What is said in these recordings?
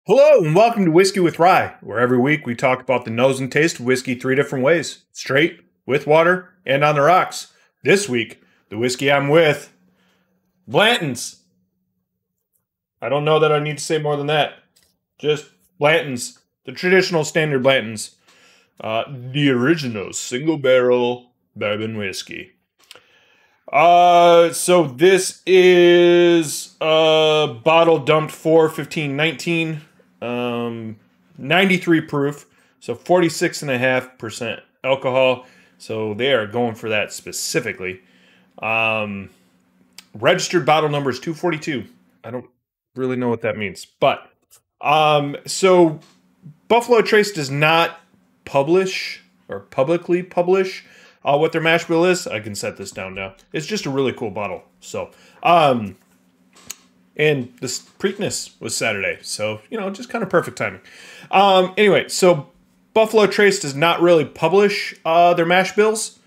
Hello and welcome to Whiskey with Rye, where every week we talk about the nose and taste of whiskey three different ways: straight, with water, and on the rocks. This week, the whiskey I'm with, Blanton's. I don't know that I need to say more than that. Just Blanton's, the traditional standard Blanton's, the original single barrel bourbon whiskey. So this is a bottle dumped for 1519. 93 proof, so 46.5% alcohol. So they are going for that specifically. Registered bottle number is 242. I don't really know what that means, but so Buffalo Trace does not publish or publicly publish what their mash bill is. I can set this down now. It's just a really cool bottle. So, and this Preakness was Saturday, so, you know, just kind of perfect timing. Anyway, so Buffalo Trace does not really publish their mash bills.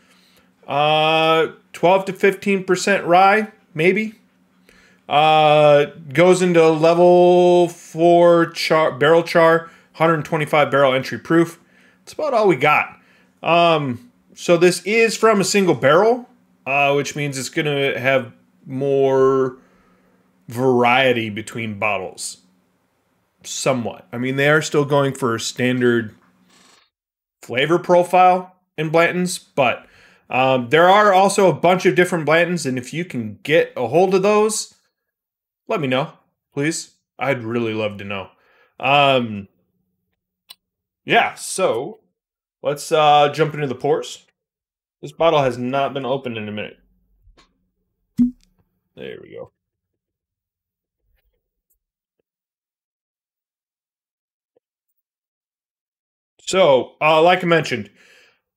12 to 15% rye, maybe. Goes into level 4 barrel char, 125 barrel entry proof. That's about all we got. So this is from a single barrel, which means it's going to have more variety between bottles. Somewhat. I mean, they are still going for a standard flavor profile in Blanton's, but there are also a bunch of different Blantons, and if you can get a hold of those, let me know, please. I'd really love to know. Yeah, so let's jump into the pours. This bottle has not been opened in a minute. There we go. So, like I mentioned,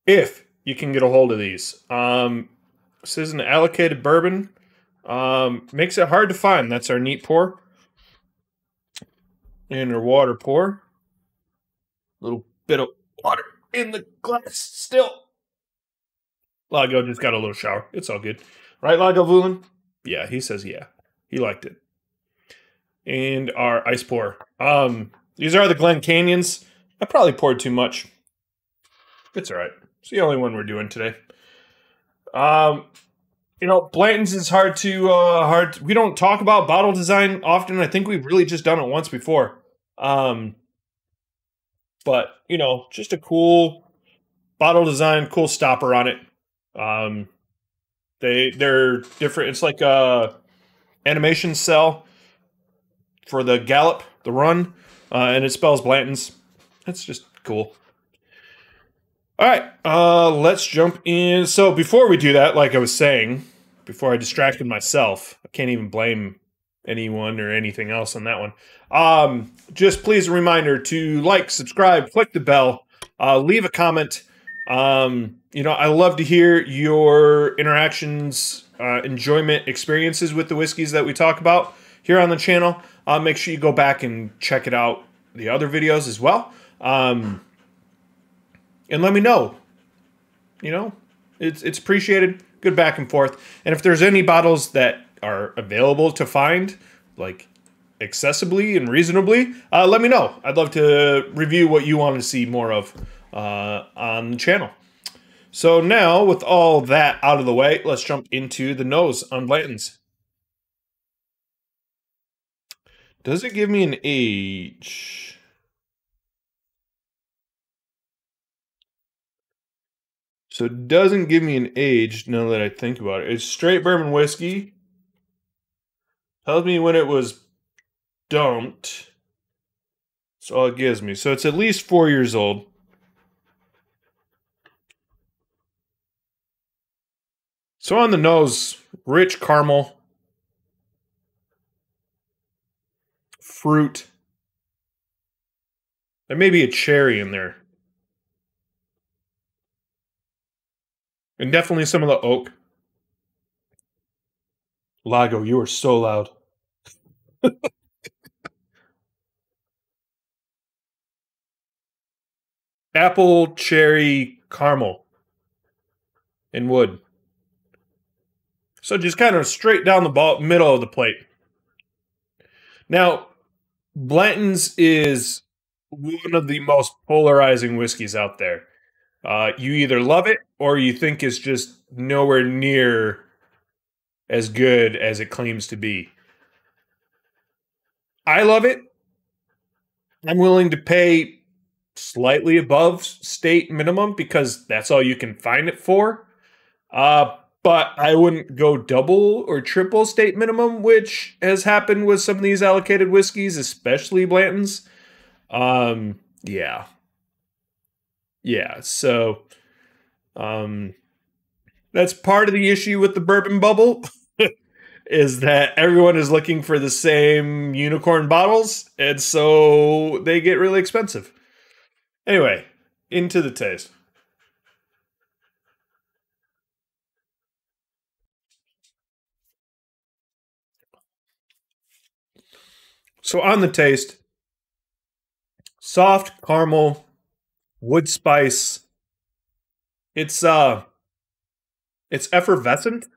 if you can get a hold of these, this is an allocated bourbon. Makes it hard to find. That's our neat pour. And our water pour. A little bit of water in the glass still. Lago just got a little shower. It's all good. Right, Lago Vulin? Yeah, he says yeah. He liked it. And our ice pour. These are the Glen Canyons. I probably poured too much. It's all right. It's the only one we're doing today. You know, Blanton's is hard to we don't talk about bottle design often. I think we've really just done it once before. But you know, just a cool bottle design, cool stopper on it. They're different. It's like a animation cell for the gallop, the run, and it spells Blanton's. That's just cool. All right, let's jump in. So before we do that, like I was saying, before I distracted myself, I can't even blame anyone or anything else on that one. Just please a reminder to like, subscribe, click the bell, leave a comment. You know, I love to hear your interactions, enjoyment, experiences with the whiskeys that we talk about here on the channel. Make sure you go back and check it out, the other videos as well. And let me know. You know, it's appreciated. Good back and forth. And if there's any bottles that are available to find, like accessibly and reasonably, let me know. I'd love to review what you want to see more of on the channel. So now, with all that out of the way, let's jump into the nose on Blanton's. Does it give me an age? So it doesn't give me an age, now that I think about it. It's straight bourbon whiskey. Tells me when it was dumped. That's all it gives me. So it's at least 4 years old. So on the nose, rich caramel, fruit, and maybe a cherry in there. And definitely some of the oak. Lago, you are so loud. Apple, cherry, caramel, and wood. So just kind of straight down the middle of the plate. Now, Blanton's is one of the most polarizing whiskeys out there. You either love it or you think it's just nowhere near as good as it claims to be. I love it. I'm willing to pay slightly above state minimum because that's all you can find it for. But I wouldn't go double or triple state minimum, which has happened with some of these allocated whiskeys, especially Blanton's. Yeah. Yeah. So, um, that's part of the issue with the bourbon bubble is that everyone is looking for the same unicorn bottles, and so they get really expensive. Anyway, into the taste. So on the taste, soft caramel, wood spice. It's it's effervescent.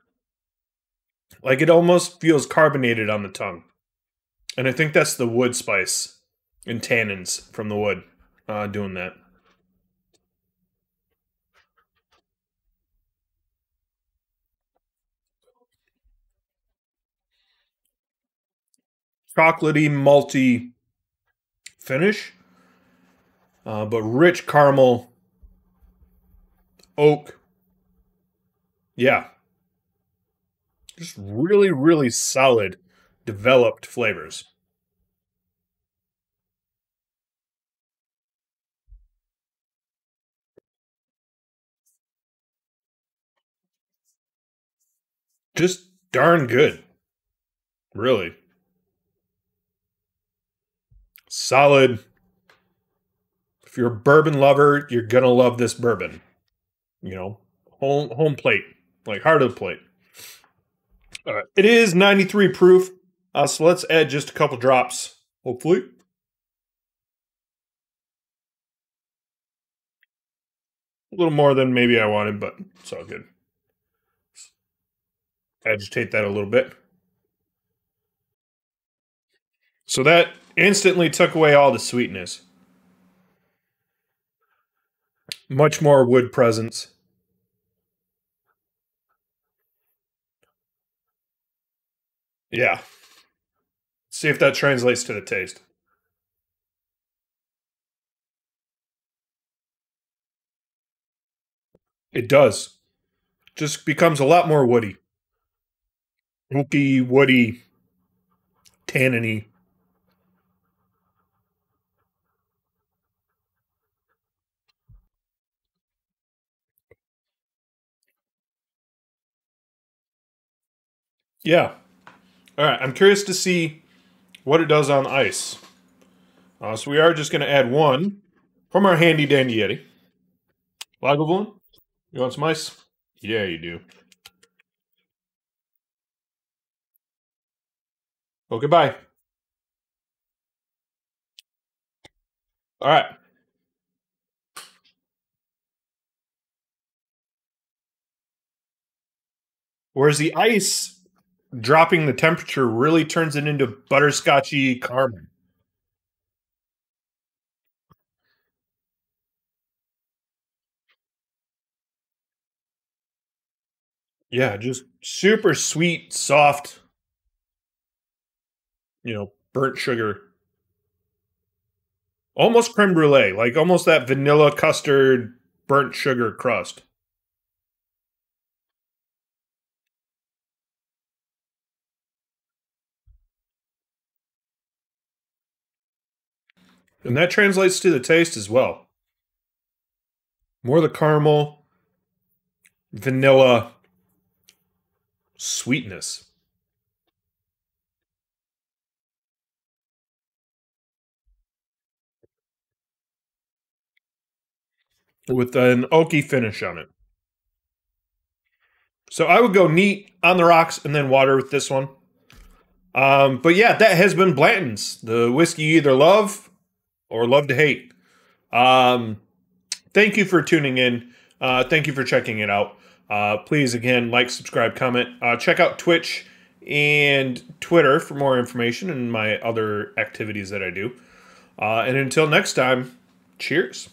Like it almost feels carbonated on the tongue. And I think that's the wood spice and tannins from the wood doing that. Chocolatey, malty finish, but rich caramel, oak. Yeah, just really, really solid, developed flavors. Just darn good, really. Solid. If you're a bourbon lover, you're gonna love this bourbon. You know, home plate, like heart of the plate. All right, it is 93 proof. So let's add just a couple drops, hopefully. A little more than maybe I wanted, but it's all good. Agitate that a little bit. So that instantly took away all the sweetness. Much more wood presence. Yeah. See if that translates to the taste. It does. Just becomes a lot more woody. Oaky, woody, tanniny. Yeah. All right. I'm curious to see what it does on ice. So we are just going to add one from our handy dandy Yeti. Lagavulin, you want some ice? Yeah, you do. Oh, goodbye. All right. Whereas the ice dropping the temperature really turns it into butterscotchy caramel. Yeah, just super sweet, soft, burnt sugar. Almost creme brulee, like almost that vanilla custard burnt sugar crust. And that translates to the taste as well. More the caramel, vanilla, sweetness. With an oaky finish on it. So I would go neat on the rocks and then water with this one. But yeah, that has been Blanton's, the whiskey you either love or love to hate. Um, Thank you for tuning in. Thank you for checking it out. Please, again, like, subscribe, comment. Check out Twitch and Twitter for more information and my other activities that I do. And until next time, cheers.